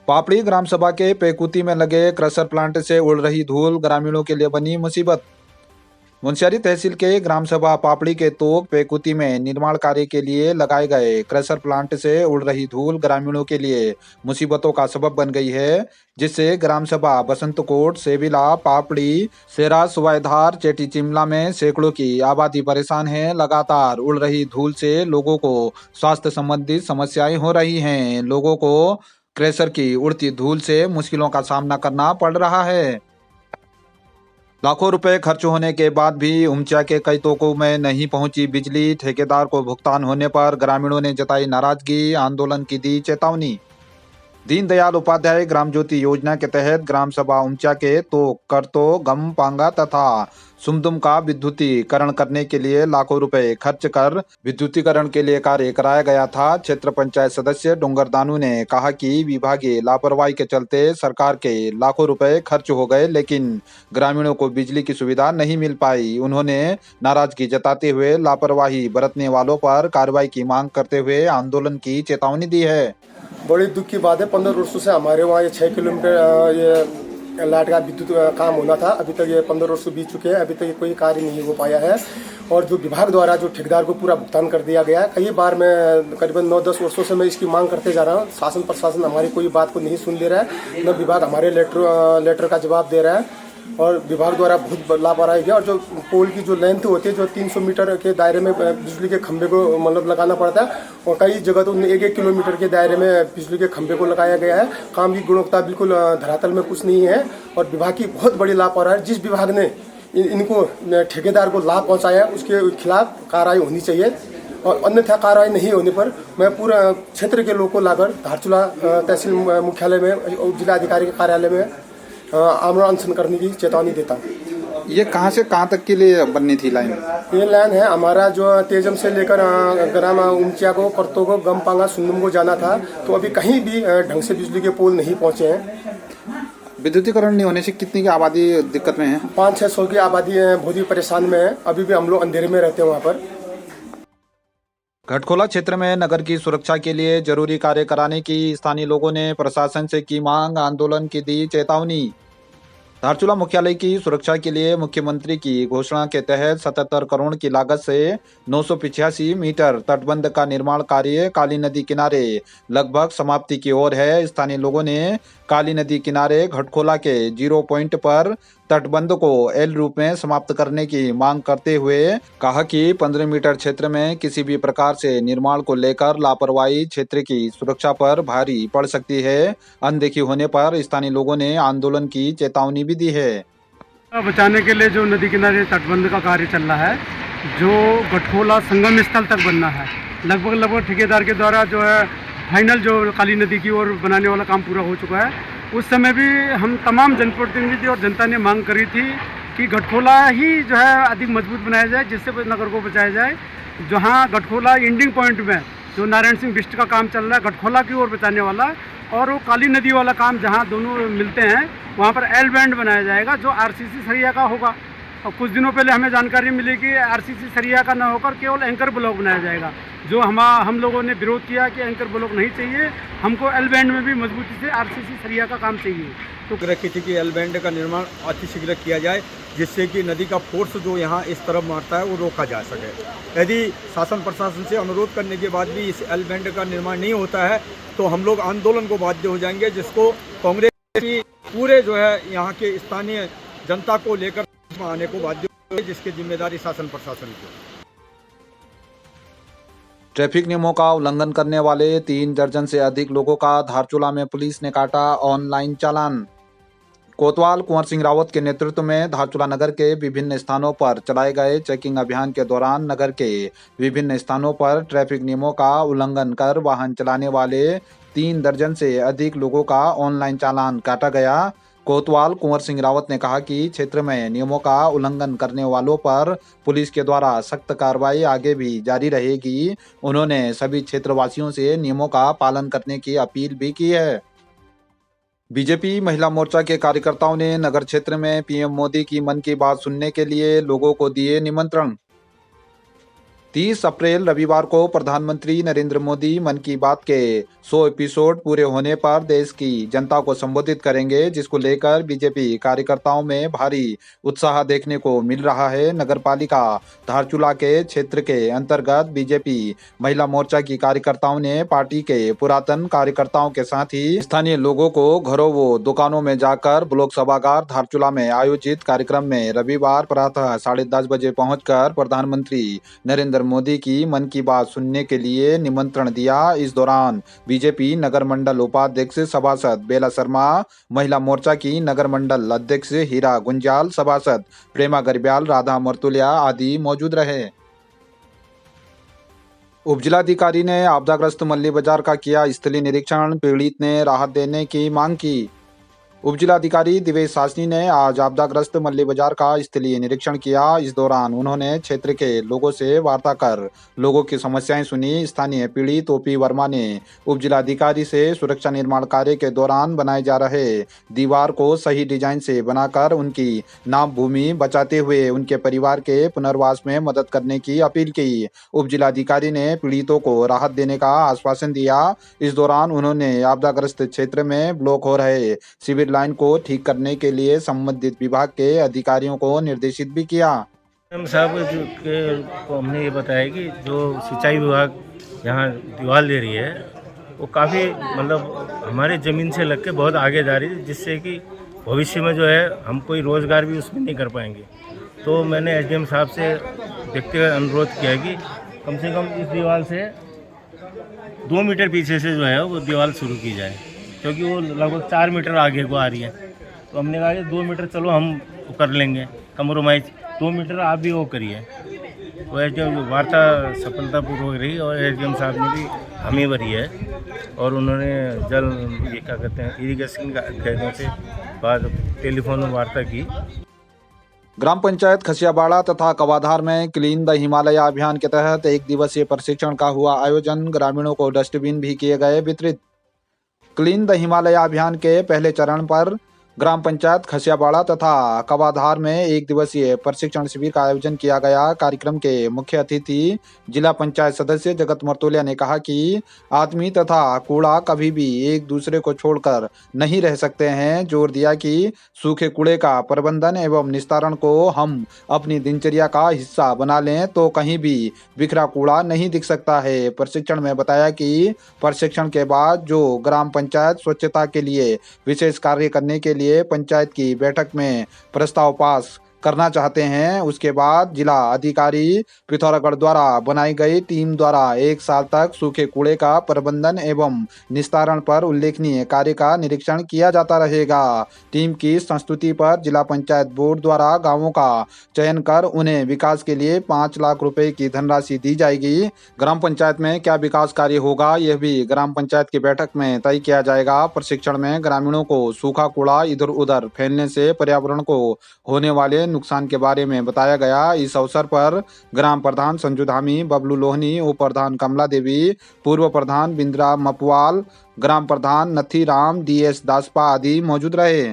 पापड़ी ग्राम सभा के पेकुती में लगे क्रशर प्लांट से उड़ रही धूल ग्रामीणों के लिए बनी मुसीबत। मुनस्यारी तहसील के ग्राम सभा पापड़ी के तोक पेकुती में निर्माण कार्य के लिए लगाए गए क्रशर प्लांट से उड़ रही धूल ग्रामीणों के लिए मुसीबतों का सबब बन गई है, जिससे ग्राम सभा बसंतकोट, सेविला, पापड़ी, सेरा, सुवाईधार, चेटी चिमला में सैकड़ों की आबादी परेशान है। लगातार उड़ रही धूल से लोगों को स्वास्थ्य संबंधित समस्याएं हो रही हैं। लोगों को क्रशर की उड़ती धूल से मुश्किलों का सामना करना पड़ रहा है। लाखों रुपए खर्च होने के बाद भी उमचा के कई तोकों में नहीं पहुंची बिजली। ठेकेदार को भुगतान होने पर ग्रामीणों ने जताई नाराजगी, आंदोलन की दी चेतावनी। दीनदयाल उपाध्याय ग्राम ज्योति योजना के तहत ग्राम सभा उमचा के तोक, करतो, गम, पांगा तथा सुमदुम का विद्युतीकरण करने के लिए लाखों रुपए खर्च कर विद्युतीकरण के लिए कार्य कराया गया था। क्षेत्र पंचायत सदस्य डोंगर दानू ने कहा कि विभागीय लापरवाही के चलते सरकार के लाखों रुपए खर्च हो गए, लेकिन ग्रामीणों को बिजली की सुविधा नहीं मिल पाई। उन्होंने नाराजगी जताते हुए लापरवाही बरतने वालों पर कार्रवाई की मांग करते हुए आंदोलन की चेतावनी दी है। बड़ी दुख की बात है, 15 वर्षों से हमारे वहाँ ये 6 किलोमीटर ये लाइट का विद्युत काम होना था। अभी तक ये 15 वर्ष बीत चुके हैं, अभी तक कोई कार्य नहीं हो पाया है। और जो विभाग द्वारा जो ठेकेदार को पूरा भुगतान कर दिया गया है, कई बार मैं करीबन 9-10 वर्षों से मैं इसकी मांग करते जा रहा हूँ। शासन प्रशासन हमारी कोई बात को नहीं सुन ले रहा है, न विभाग हमारे लेटर का जवाब दे रहा है। और विभाग द्वारा बहुत लापरवाही है। और जो पोल की जो लेंथ होती है, जो 300 मीटर के दायरे में बिजली के खंभे को मतलब लगाना पड़ता है, और कई जगह तो 1-1 किलोमीटर के दायरे में बिजली के खंभे को लगाया गया है। काम की गुणवत्ता बिल्कुल धरातल में कुछ नहीं है और विभाग की बहुत बड़ी लापरवाही। जिस विभाग ने इनको ठेकेदार को लाभ पहुँचाया, उसके खिलाफ कार्रवाई होनी चाहिए। और अन्यथा कार्रवाई नहीं होने पर मैं पूरा क्षेत्र के लोगों को लाकर धारचूला तहसील मुख्यालय में, जिला अधिकारी के कार्यालय में आमरण अनशन करने की चेतावनी देता हूँ। ये कहाँ से कहाँ तक के लिए बननी थी लाइन? ये लाइन है हमारा जो तेजम से लेकर ग्राम उमचिया को, करतो को, गम, पांगा, सुंदुम को जाना था। तो अभी कहीं भी ढंग से बिजली के पोल नहीं पहुंचे हैं। विद्युतीकरण नहीं होने से कितनी की आबादी दिक्कत में है? 500-600 की आबादी बहुत ही परेशान में है। अभी भी हम लोग अंधेरे में रहते हैं वहाँ पर। घटखोला क्षेत्र में नगर की सुरक्षा के लिए जरूरी कार्य कराने की स्थानीय लोगों ने प्रशासन से की मांग, आंदोलन की दी चेतावनी। धारचूला मुख्यालय की सुरक्षा के लिए मुख्यमंत्री की घोषणा के तहत 77 करोड़ की लागत से 985 मीटर तटबंध का निर्माण कार्य काली नदी किनारे लगभग समाप्ति की ओर है। स्थानीय लोगों ने काली नदी किनारे घटखोला के 0 पॉइंट पर तटबंध को एल रूप में समाप्त करने की मांग करते हुए कहा कि 15 मीटर क्षेत्र में किसी भी प्रकार से निर्माण को लेकर लापरवाही क्षेत्र की सुरक्षा पर भारी पड़ सकती है। अनदेखी होने पर स्थानीय लोगों ने आंदोलन की चेतावनी भी दी है। बचाने के लिए जो नदी किनारे तटबंध का कार्य चल रहा है, जो गठखोला संगम स्थल तक बनना है, लगभग ठेकेदार के द्वारा जो है फाइनल जो काली नदी की ओर बनाने वाला काम पूरा हो चुका है। उस समय भी हम तमाम जनप्रतिनिधि और जनता ने मांग करी थी कि गठखोला ही जो है अधिक मजबूत बनाया जाए, जिससे नगर को बचाया जाए। जहाँ गठखोला एंडिंग पॉइंट में जो नारायण सिंह बिस्ट का काम चल रहा है गठखोला की ओर बचाने वाला, और वो काली नदी वाला काम जहाँ दोनों मिलते हैं वहाँ पर एल बैंड बनाया जाएगा, जो आरसीसी सरिया का होगा। और कुछ दिनों पहले हमें जानकारी मिली कि आरसीसी सरिया का न होकर केवल एंकर ब्लॉक बनाया जाएगा, जो हम लोगों ने विरोध किया कि एंकर ब्लॉक नहीं चाहिए, हमको एल बैंड में भी मजबूती से आरसीसी सरिया का काम चाहिए। तो रखी थी कि एल बैंड का निर्माण अतिशीघ्र किया जाए, जिससे कि नदी का फोर्स जो यहाँ इस तरफ मारता है वो रोका जा सके। यदि शासन प्रशासन से अनुरोध करने के बाद भी इस एल बैंड का निर्माण नहीं होता है तो हम लोग आंदोलन को बाध्य हो जाएंगे, जिसको कांग्रेस की पूरे जो है यहाँ के स्थानीय जनता को लेकर आने को बाध्य होगी, जिसकी जिम्मेदारी शासन प्रशासन की। ट्रैफिक नियमों का उल्लंघन करने वाले 3 दर्जन से अधिक लोगों का धारचूला में पुलिस ने काटा ऑनलाइन चालान। कोतवाल कुंवर सिंह रावत के नेतृत्व में धारचूला नगर के विभिन्न स्थानों पर चलाए गए चेकिंग अभियान के दौरान नगर के विभिन्न स्थानों पर ट्रैफिक नियमों का उल्लंघन कर वाहन चलाने वाले 3 दर्जन से अधिक लोगों का ऑनलाइन चालान काटा गया। कोतवाल कुंवर सिंह रावत ने कहा कि क्षेत्र में नियमों का उल्लंघन करने वालों पर पुलिस के द्वारा सख्त कार्रवाई आगे भी जारी रहेगी। उन्होंने सभी क्षेत्रवासियों से नियमों का पालन करने की अपील भी की है। बीजेपी महिला मोर्चा के कार्यकर्ताओं ने नगर क्षेत्र में पीएम मोदी की मन की बात सुनने के लिए लोगों को दिए निमंत्रण। 30 अप्रैल रविवार को प्रधानमंत्री नरेंद्र मोदी मन की बात के 100 एपिसोड पूरे होने पर देश की जनता को संबोधित करेंगे, जिसको लेकर बीजेपी कार्यकर्ताओं में भारी उत्साह देखने को मिल रहा है। नगरपालिका धारचूला के क्षेत्र के अंतर्गत बीजेपी महिला मोर्चा की कार्यकर्ताओं ने पार्टी के पुरातन कार्यकर्ताओं के साथ ही स्थानीय लोगों को घरों व दुकानों में जाकर ब्लॉक सभागार धारचूला में आयोजित कार्यक्रम में रविवार प्रातः 10:30 बजे पहुंचकर प्रधानमंत्री नरेंद्र मोदी की मन की बात सुनने के लिए निमंत्रण दिया। इस दौरान बीजेपी नगर मंडल उपाध्यक्ष सभासद बेला शर्मा, महिला मोर्चा की नगर मंडल अध्यक्ष हीरा गुंजाल, सभासद प्रेमा गरिब्याल, राधा मर्तुलिया आदि मौजूद रहे। उपजिलाधिकारी ने आपदाग्रस्त मल्ली बाजार का किया स्थलीय निरीक्षण, पीड़ित ने राहत देने की मांग की। उपजिलाधिकारी दिवेश सासनी ने आज आपदाग्रस्त मल्ली बाजार का स्थलीय निरीक्षण किया। इस दौरान उन्होंने क्षेत्र के लोगों से वार्ता कर लोगों की समस्याएं सुनी। स्थानीय पीड़ित ओपी वर्मा ने उपजिलाधिकारी से सुरक्षा निर्माण कार्य के दौरान बनाए जा रहे दीवार को सही डिजाइन से बनाकर उनकी नाम भूमि बचाते हुए उनके परिवार के पुनर्वास में मदद करने की अपील की। उपजिलाधिकारी ने पीड़ितों को राहत देने का आश्वासन दिया। इस दौरान उन्होंने आपदाग्रस्त क्षेत्र में ब्लॉक हो रहे सीवर लाइन को ठीक करने के लिए संबंधित विभाग के अधिकारियों को निर्देशित भी किया। हम साहब को हमने ये बताया कि जो सिंचाई विभाग यहाँ दीवार दे रही है वो काफ़ी मतलब हमारे ज़मीन से लग के बहुत आगे जा रही है, जिससे कि भविष्य में जो है हम कोई रोज़गार भी उसमें नहीं कर पाएंगे। तो मैंने एसडीएम साहब से व्यक्तिगत अनुरोध किया कि कम से कम इस दीवार से 2 मीटर पीछे से जो है वो दीवार शुरू की जाए, क्योंकि वो लगभग 4 मीटर आगे को आ रही है। तो हमने कहा कि 2 मीटर चलो हम कर लेंगे कम्प्रोमाइज़, 2 मीटर आप भी वो करिए। तो एसडीएम वार्ता सफलतापूर्वक रही और एसडीएम साहब ने भी हामी भरी है और उन्होंने जल ये क्या कहते हैं इरीगेशन का अधिकारियों से बाद टेलीफोन में वार्ता की। ग्राम पंचायत खसियाबाड़ा तथा कवाधार में क्लीन द हिमालय अभियान के तहत 1 दिवसीय प्रशिक्षण का हुआ आयोजन। ग्रामीणों को डस्टबिन भी किए गए वितरित। क्लीन द हिमालय अभियान के पहले चरण पर ग्राम पंचायत खसियाबाड़ा तथा कवाधार में 1 दिवसीय प्रशिक्षण शिविर का आयोजन किया गया। कार्यक्रम के मुख्य अतिथि जिला पंचायत सदस्य जगत मर्तुलिया ने कहा कि आदमी तथा कूड़ा कभी भी एक दूसरे को छोड़कर नहीं रह सकते हैं। जोर दिया कि सूखे कूड़े का प्रबंधन एवं निस्तारण को हम अपनी दिनचर्या का हिस्सा बना लें तो कहीं भी बिखरा कूड़ा नहीं दिख सकता है। प्रशिक्षण में बताया कि प्रशिक्षण के बाद जो ग्राम पंचायत स्वच्छता के लिए विशेष कार्य करने के लिए पंचायत की बैठक में प्रस्ताव पास करना चाहते हैं, उसके बाद जिला अधिकारी पिथौरागढ़ द्वारा बनाई गई टीम द्वारा 1 साल तक सूखे कूड़े का प्रबंधन एवं निस्तारण पर उल्लेखनीय कार्य का निरीक्षण किया जाता रहेगा। टीम की संस्तुति पर जिला पंचायत बोर्ड द्वारा गांवों का चयन कर उन्हें विकास के लिए 5 लाख रुपए की धनराशि दी जाएगी। ग्राम पंचायत में क्या विकास कार्य होगा यह भी ग्राम पंचायत की बैठक में तय किया जाएगा। प्रशिक्षण में ग्रामीणों को सूखा कूड़ा इधर उधर फैलने से पर्यावरण को होने वाले नुकसान के बारे में बताया गया। इस अवसर पर ग्राम प्रधान संजू धामी, बबलू लोहनी, उप प्रधान कमला देवी, पूर्व प्रधान बिंद्रा मपवाल, ग्राम प्रधान नथी राम, डीएस दासपा आदि मौजूद रहे।